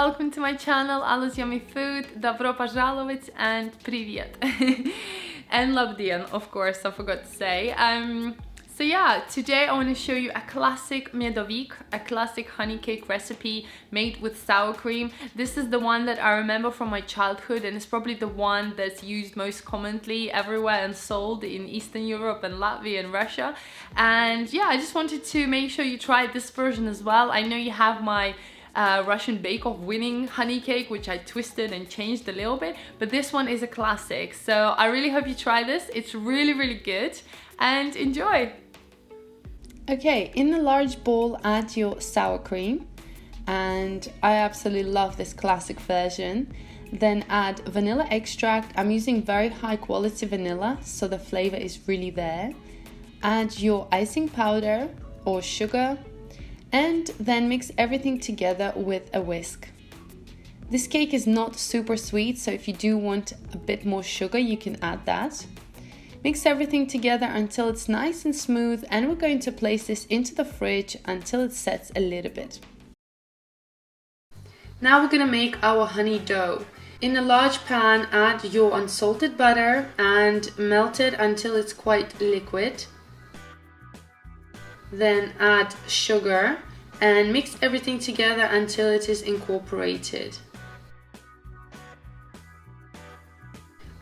welcome to my channel AllasYummyFood. Добро пожаловать and привет. And labdien, of course, I forgot to say. So yeah, today I want to show you a classic Medovik, a classic honey cake recipe made with sour cream. This is the one that I remember from my childhood, and it's probably the one that's used most commonly everywhere and sold in Eastern Europe and Latvia and Russia. And yeah, I just wanted to make sure you try this version as well. I know you have my Russian bake-off winning honey cake, which I twisted and changed a little bit, but this one is a classic. So I really hope you try this. It's really good, and enjoy. Okay, in a large bowl add your sour cream, and I absolutely love this classic version. Then add vanilla extract. I'm using very high quality vanilla, so the flavor is really there. Add your icing powder or sugar, and then mix everything together with a whisk. This cake is not super sweet, so if you do want a bit more sugar, you can add that. Mix everything together until it's nice and smooth, and we're going to place this into the fridge until it sets a little bit. Now we're going to make our honey dough. In a large pan, add your unsalted butter and melt it until it's quite liquid. Then add sugar and mix everything together until it is incorporated.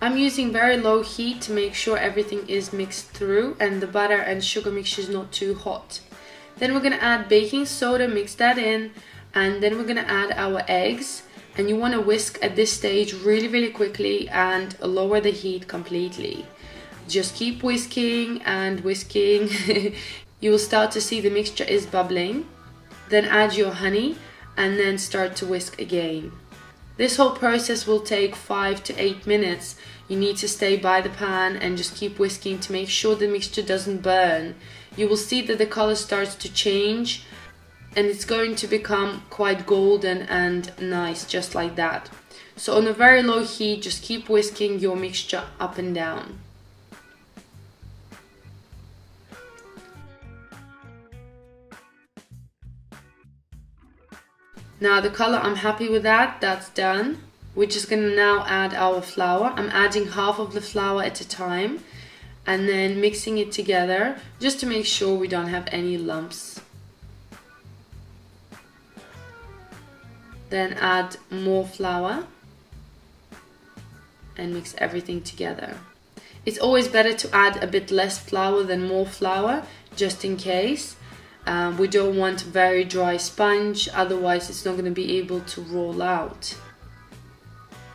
I'm using very low heat to make sure everything is mixed through and the butter and sugar mixture is not too hot. Then we're going to add baking soda, mix that in, and then we're going to add our eggs. And you want to whisk at this stage really quickly and lower the heat completely. Just keep whisking and whisking. You will start to see the mixture is bubbling. Then add your honey and then start to whisk again. This whole process will take 5 to 8 minutes. You need to stay by the pan and just keep whisking to make sure the mixture doesn't burn. You will see that the color starts to change and it's going to become quite golden and nice, just like that. So on a very low heat, just keep whisking your mixture up and down. Now the color, I'm happy with that, that's done. We're just gonna now add our flour. I'm adding half of the flour at a time and then mixing it together just to make sure we don't have any lumps. Then add more flour and mix everything together. It's always better to add a bit less flour than more flour, just in case. We don't want very dry sponge, otherwise it's not going to be able to roll out.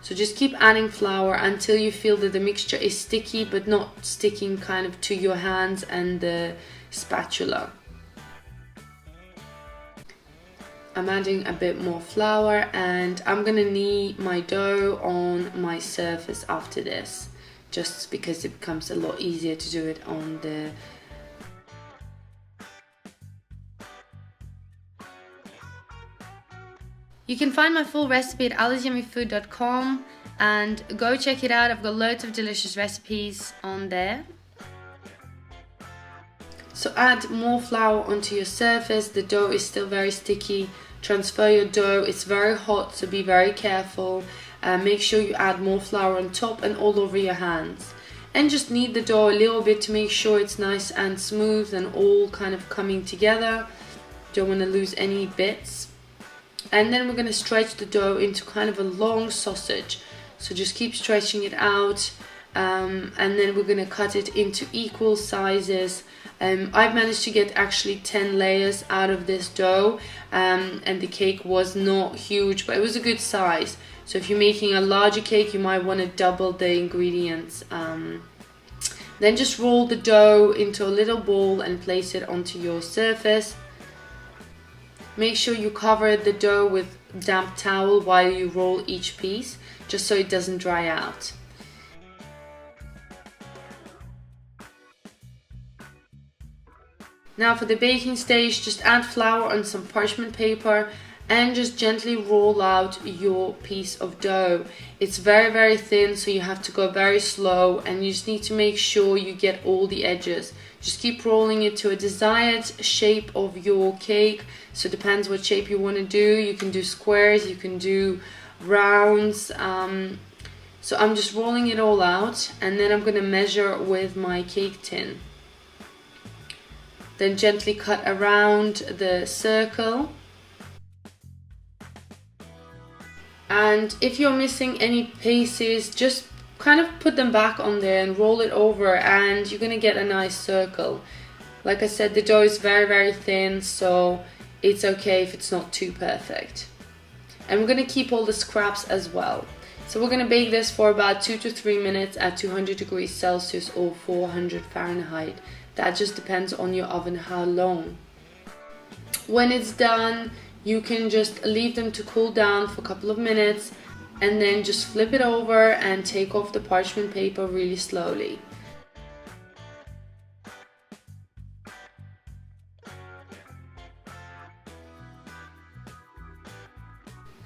So just keep adding flour until you feel that the mixture is sticky, but not sticking kind of to your hands and the spatula. I'm adding a bit more flour, and I'm going to knead my dough on my surface after this, just because it becomes a lot easier to do it on the You can find my full recipe at AllasYummyFood.com and go check it out. I've got loads of delicious recipes on there. So add more flour onto your surface. The dough is still very sticky. Transfer your dough. It's very hot, so be very careful. Make sure you add more flour on top and all over your hands. And just knead the dough a little bit to make sure it's nice and smooth and all kind of coming together. Don't want to lose any bits. And then we're going to stretch the dough into kind of a long sausage. So just keep stretching it out, and then we're going to cut it into equal sizes. I've managed to get actually 10 layers out of this dough, and the cake was not huge, but it was a good size. So if you're making a larger cake, you might want to double the ingredients. Then just roll the dough into a little ball and place it onto your surface. Make sure you cover the dough with damp towel while you roll each piece, just so it doesn't dry out. Now for the baking stage, just add flour on some parchment paper and just gently roll out your piece of dough. It's very, very thin, so you have to go very slow, and you just need to make sure you get all the edges. Just keep rolling it to a desired shape of your cake. So it depends what shape you want to do. You can do squares, you can do rounds. So I'm just rolling it all out, and then I'm going to measure with my cake tin. Then gently cut around the circle. And if you're missing any pieces, just kind of put them back on there and roll it over, and you're gonna get a nice circle. Like I said, the dough is very, very thin, so it's okay if it's not too perfect. And we're gonna keep all the scraps as well. So we're gonna bake this for about 2 to 3 minutes at 200 degrees Celsius or 400 Fahrenheit. That just depends on your oven how long. When it's done, you can just leave them to cool down for a couple of minutes, and then just flip it over and take off the parchment paper really slowly.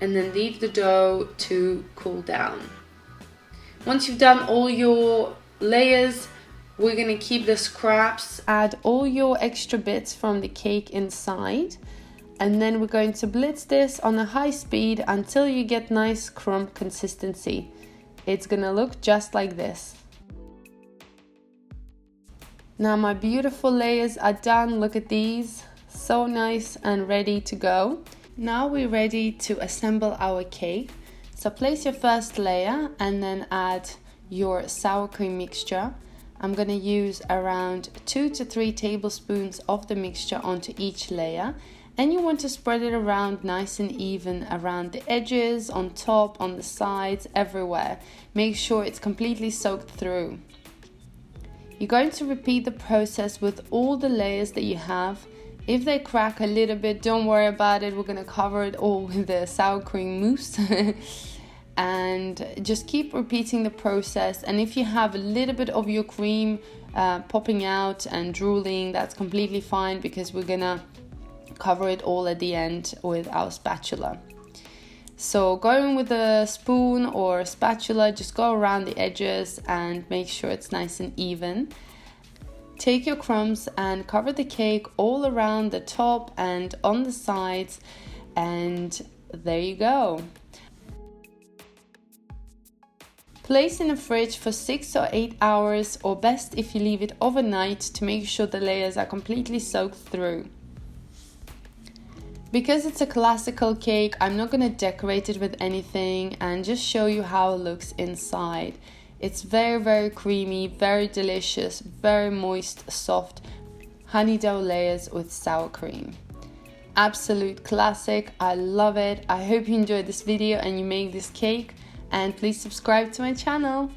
And then leave the dough to cool down. Once you've done all your layers, we're gonna keep the scraps. Add all your extra bits from the cake inside. And then we're going to blitz this on a high speed until you get nice crumb consistency. It's gonna look just like this. Now my beautiful layers are done. Look at these, so nice and ready to go. Now we're ready to assemble our cake. So place your first layer and then add your sour cream mixture. I'm gonna use around 2 to 3 tablespoons of the mixture onto each layer. And you want to spread it around nice and even around the edges, on top, on the sides, everywhere. Make sure it's completely soaked through. You're going to repeat the process with all the layers that you have. If they crack a little bit, don't worry about it. We're going to cover it all with the sour cream mousse. And just keep repeating the process. And if you have a little bit of your cream popping out and drooling, that's completely fine, because we're going to cover it all at the end with our spatula. So going with a spoon or a spatula, just go around the edges and make sure it's nice and even. Take your crumbs and cover the cake all around the top and on the sides, and there you go. Place in the fridge for 6 or 8 hours, or best if you leave it overnight to make sure the layers are completely soaked through. Because it's a classical cake, I'm not going to decorate it with anything and just show you how it looks inside. It's very, very creamy, very delicious, very moist, soft honey dough layers with sour cream. Absolute classic. I love it. I hope you enjoyed this video and you make this cake, and please subscribe to my channel.